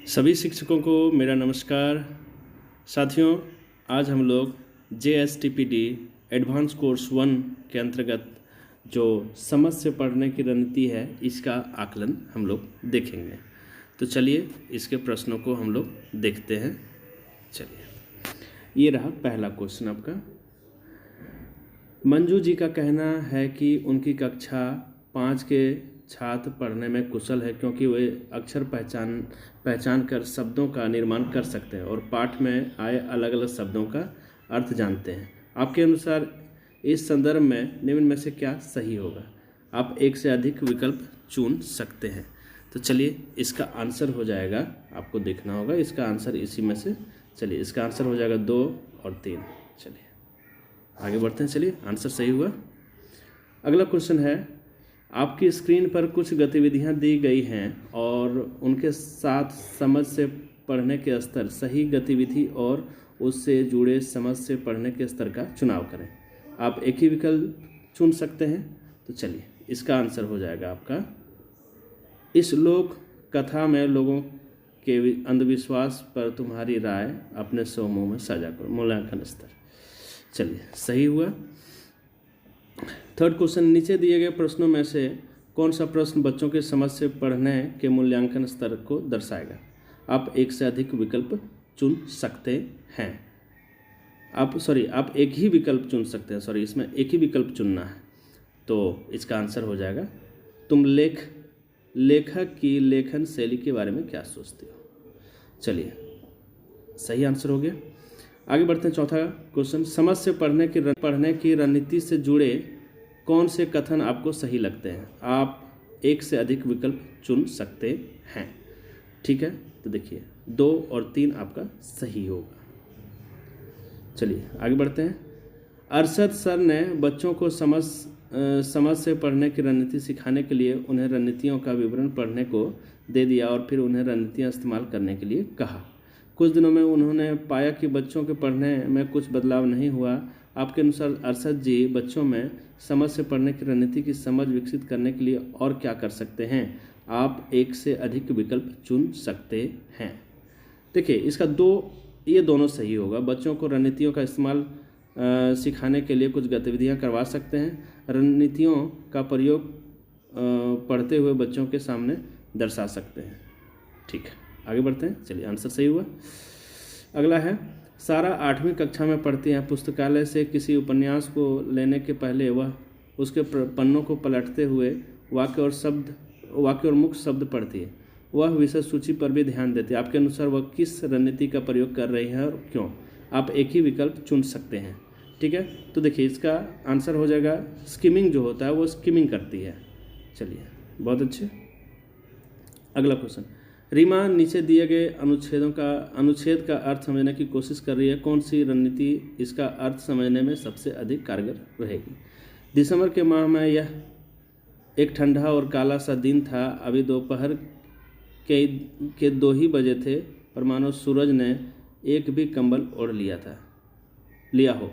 सभी शिक्षकों को मेरा नमस्कार। साथियों, आज हम लोग JSTPD एडवांस कोर्स 1 के अंतर्गत जो समझ से पढ़ने की रणनीति है, इसका आकलन हम लोग देखेंगे। तो चलिए इसके प्रश्नों को हम लोग देखते हैं। चलिए, ये रहा पहला क्वेश्चन आपका। मंजू जी का कहना है कि उनकी कक्षा 5 के छात्र पढ़ने में कुशल है क्योंकि वे अक्षर पहचान कर शब्दों का निर्माण कर सकते हैं और पाठ में आए अलग अलग शब्दों का अर्थ जानते हैं। आपके अनुसार इस संदर्भ में निम्न में से क्या सही होगा? आप एक से अधिक विकल्प चुन सकते हैं। तो चलिए इसका आंसर हो जाएगा, आपको देखना होगा इसका आंसर इसी में से। चलिए इसका आंसर हो जाएगा 2 और 3। चलिए आगे बढ़ते हैं। चलिए आंसर सही हुआ। अगला क्वेश्चन है, आपकी स्क्रीन पर कुछ गतिविधियां दी गई हैं और उनके साथ समझ से पढ़ने के स्तर, सही गतिविधि और उससे जुड़े समझ से पढ़ने के स्तर का चुनाव करें। आप एक ही विकल्प चुन सकते हैं। तो चलिए इसका आंसर हो जाएगा आपका, इस लोक कथा में लोगों के अंधविश्वास पर तुम्हारी राय अपने समूह में साझा करो। मूल्यांकन स्तर। चलिए सही हुआ। थर्ड क्वेश्चन, नीचे दिए गए प्रश्नों में से कौन सा प्रश्न बच्चों के समझ से पढ़ने के मूल्यांकन स्तर को दर्शाएगा? आप एक से अधिक विकल्प चुन सकते हैं। आप एक ही विकल्प चुन सकते हैं। इसमें एक ही विकल्प चुनना है। तो इसका आंसर हो जाएगा, तुम लेखक की लेखन शैली के बारे में क्या सोचते हो? चलिए सही आंसर हो गया। आगे बढ़ते हैं। चौथा क्वेश्चन, समझ से पढ़ने की रणनीति से जुड़े कौन से कथन आपको सही लगते हैं? आप एक से अधिक विकल्प चुन सकते हैं। ठीक है, तो देखिए 2 और 3 आपका सही होगा। चलिए आगे बढ़ते हैं। अरशद सर ने बच्चों को समझ से पढ़ने की रणनीति सिखाने के लिए उन्हें रणनीतियों का विवरण पढ़ने को दे दिया और फिर उन्हें रणनीतियाँ इस्तेमाल करने के लिए कहा। कुछ दिनों में उन्होंने पाया कि बच्चों के पढ़ने में कुछ बदलाव नहीं हुआ। आपके अनुसार अरशद जी बच्चों में समझ से पढ़ने की रणनीति की समझ विकसित करने के लिए और क्या कर सकते हैं? आप एक से अधिक विकल्प चुन सकते हैं। देखिए इसका ये दोनों सही होगा। बच्चों को रणनीतियों का इस्तेमाल सिखाने के लिए कुछ गतिविधियां करवा सकते हैं। रणनीतियों का प्रयोग पढ़ते हुए बच्चों के सामने दर्शा सकते हैं। ठीक है, आगे बढ़ते हैं। चलिए आंसर सही हुआ। अगला है, सारा 8वीं कक्षा में पढ़ती हैं। पुस्तकालय से किसी उपन्यास को लेने के पहले वह उसके पन्नों को पलटते हुए वाक्य और मुख्य शब्द पढ़ती है। वह विषय सूची पर भी ध्यान देती है। आपके अनुसार वह किस रणनीति का प्रयोग कर रही है और क्यों? आप एक ही विकल्प चुन सकते हैं। ठीक है, तो देखिए इसका आंसर हो जाएगा, स्किमिंग जो होता है वो स्किमिंग करती है। चलिए बहुत अच्छे। अगला क्वेश्चन, रीमा नीचे दिए गए अनुच्छेद का अर्थ समझने की कोशिश कर रही है। कौन सी रणनीति इसका अर्थ समझने में सबसे अधिक कारगर रहेगी? दिसंबर के माह में यह एक ठंडा और काला सा दिन था। अभी दोपहर के 2 ही बजे थे, पर मानो सूरज ने एक भी कंबल ओढ़ लिया हो।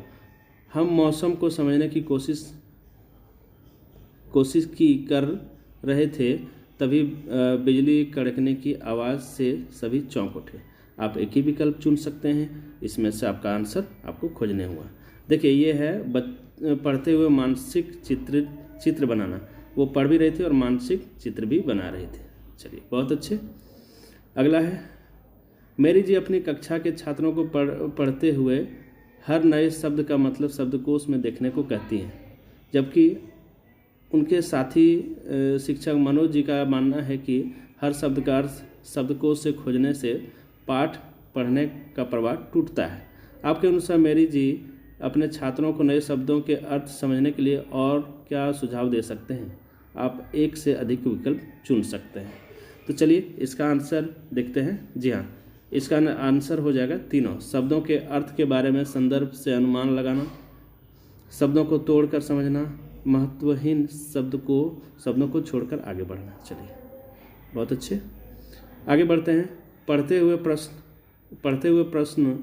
हम मौसम को समझने की कोशिश कर रहे थे, तभी बिजली कड़कने की आवाज़ से सभी चौंक उठे। आप एक ही विकल्प चुन सकते हैं। इसमें से आपका आंसर आपको खोजने हुआ। देखिए ये है पढ़ते हुए मानसिक चित्र बनाना। वो पढ़ भी रहे थे और मानसिक चित्र भी बना रहे थे। चलिए बहुत अच्छे। अगला है, मेरी जी अपनी कक्षा के छात्रों को पढ़ते हुए हर नए शब्द का मतलब शब्दकोश में देखने को कहती हैं, जबकि उनके साथी शिक्षक मनोज जी का मानना है कि हर शब्द का अर्थ शब्दकोश से खोजने से पाठ पढ़ने का प्रवाह टूटता है। आपके अनुसार मेरी जी अपने छात्रों को नए शब्दों के अर्थ समझने के लिए और क्या सुझाव दे सकते हैं? आप एक से अधिक विकल्प चुन सकते हैं। तो चलिए इसका आंसर देखते हैं। जी हाँ, इसका आंसर हो जाएगा तीनों। शब्दों के अर्थ के बारे में संदर्भ से अनुमान लगाना, शब्दों को तोड़कर समझना, महत्वहीन शब्दों को छोड़कर आगे बढ़ना। चलिए बहुत अच्छे, आगे बढ़ते हैं। पढ़ते हुए प्रश्न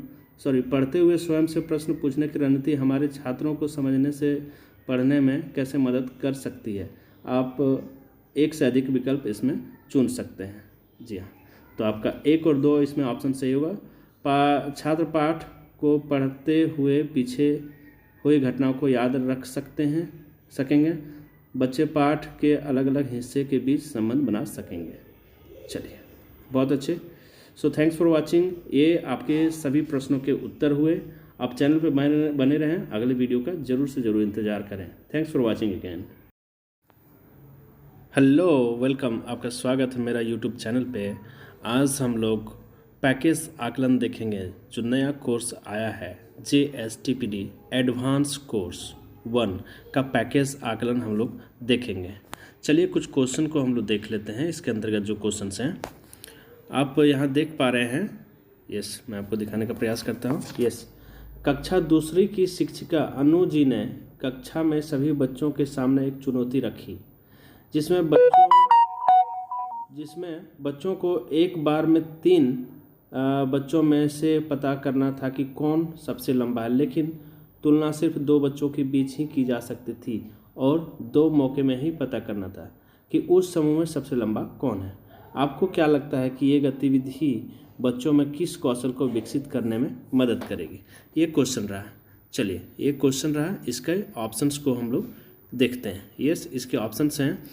पढ़ते हुए स्वयं से प्रश्न पूछने की रणनीति हमारे छात्रों को समझने से पढ़ने में कैसे मदद कर सकती है। आप एक से अधिक विकल्प इसमें चुन सकते हैं। जी हाँ, तो आपका 1 और 2 इसमें ऑप्शन सही होगा। छात्र पाठ को पढ़ते हुए पीछे हुई घटनाओं को याद रख सकेंगे। बच्चे पाठ के अलग अलग हिस्से के बीच संबंध बना सकेंगे। चलिए, बहुत अच्छे। So thanks for watching. ये आपके सभी प्रश्नों के उत्तर हुए। आप चैनल पे बने रहें, अगले वीडियो का ज़रूर से ज़रूर इंतज़ार करें। Thanks for watching again. Hello, welcome, आपका स्वागत है मेरा यूट्यूब चैनल पे। आज हम लोग पैकेज आकलन देखेंगे, जो नया कोर्स आया है JSTPD एडवांस कोर्स 1 का पैकेज आकलन हम लोग देखेंगे। चलिए, कुछ क्वेश्चन को हम लोग देख लेते हैं। इसके अंतर्गत जो क्वेश्चंस हैं आप यहाँ देख पा रहे हैं। यस, मैं आपको दिखाने का प्रयास करता हूँ। यस, कक्षा दूसरी की शिक्षिका अनु जी ने कक्षा में सभी बच्चों के सामने एक चुनौती रखी, जिसमें बच्चों को एक बार में 3 बच्चों में से पता करना था कि कौन सबसे लंबा है, लेकिन तुलना सिर्फ 2 बच्चों के बीच ही की जा सकती थी और 2 मौके में ही पता करना था कि उस समूह में सबसे लंबा कौन है। आपको क्या लगता है कि ये गतिविधि बच्चों में किस कौशल को विकसित करने में मदद करेगी? ये क्वेश्चन रहा। चलिए, ये क्वेश्चन रहा। इसके ऑप्शंस को हम लोग देखते हैं। यस, इसके ऑप्शंस हैं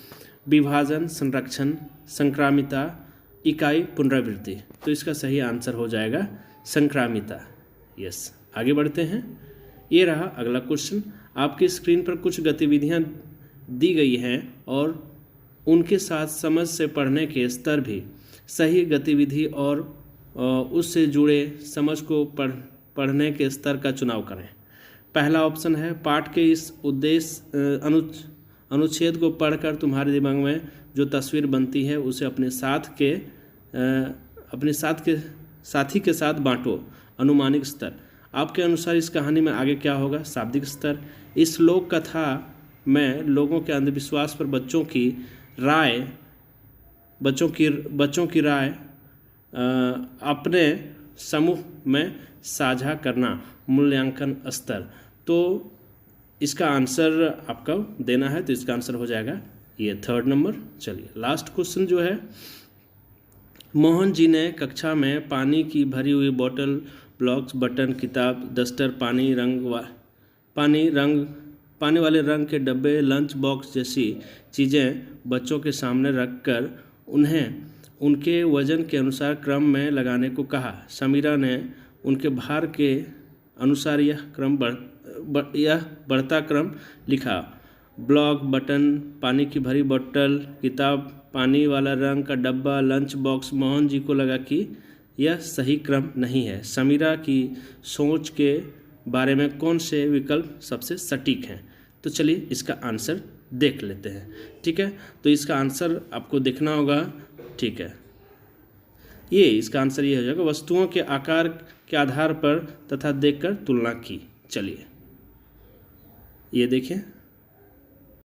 विभाजन, संरक्षण, संक्रामिता, इकाई, पुनरावृत्ति। तो इसका सही आंसर हो जाएगा संक्रामिता। यस, आगे बढ़ते हैं। ये रहा अगला क्वेश्चन। आपकी स्क्रीन पर कुछ गतिविधियां दी गई हैं और उनके साथ समझ से पढ़ने के स्तर भी। सही गतिविधि और उससे जुड़े समझ को पढ़ने के स्तर का चुनाव करें। पहला ऑप्शन है पाठ के इस उद्देश्य अनुच्छेद को पढ़कर तुम्हारे दिमाग में जो तस्वीर बनती है उसे अपने साथी के साथ बांटो। अनुमानिक स्तर। आपके अनुसार इस कहानी में आगे क्या होगा? शाब्दिक स्तर। इस लोक कथा में लोगों के अंधविश्वास पर बच्चों की राय अपने समूह में साझा करना। मूल्यांकन स्तर। तो इसका आंसर आपका देना है, तो इसका आंसर हो जाएगा ये 3rd नंबर। चलिए, लास्ट क्वेश्चन जो है, मोहन जी ने कक्षा में पानी की भरी हुई बोतल, ब्लॉक्स, बटन, किताब, डस्टर, पानी वाले रंग के डब्बे, लंच बॉक्स जैसी चीज़ें बच्चों के सामने रखकर उन्हें उनके वजन के अनुसार क्रम में लगाने को कहा। समीरा ने उनके भार के अनुसार यह बढ़ता क्रम लिखा। ब्लॉक, बटन, पानी की भरी बोतल, किताब, पानी वाला रंग का डब्बा, लंच बॉक्स। मोहन जी को लगा कि यह सही क्रम नहीं है। समीरा की सोच के बारे में कौन से विकल्प सबसे सटीक हैं? तो चलिए, इसका आंसर देख लेते हैं। ठीक है, तो इसका आंसर आपको देखना होगा। ठीक है, इसका आंसर ये हो जाएगा, वस्तुओं के आकार के आधार पर तथा देखकर तुलना की। चलिए, ये देखिए।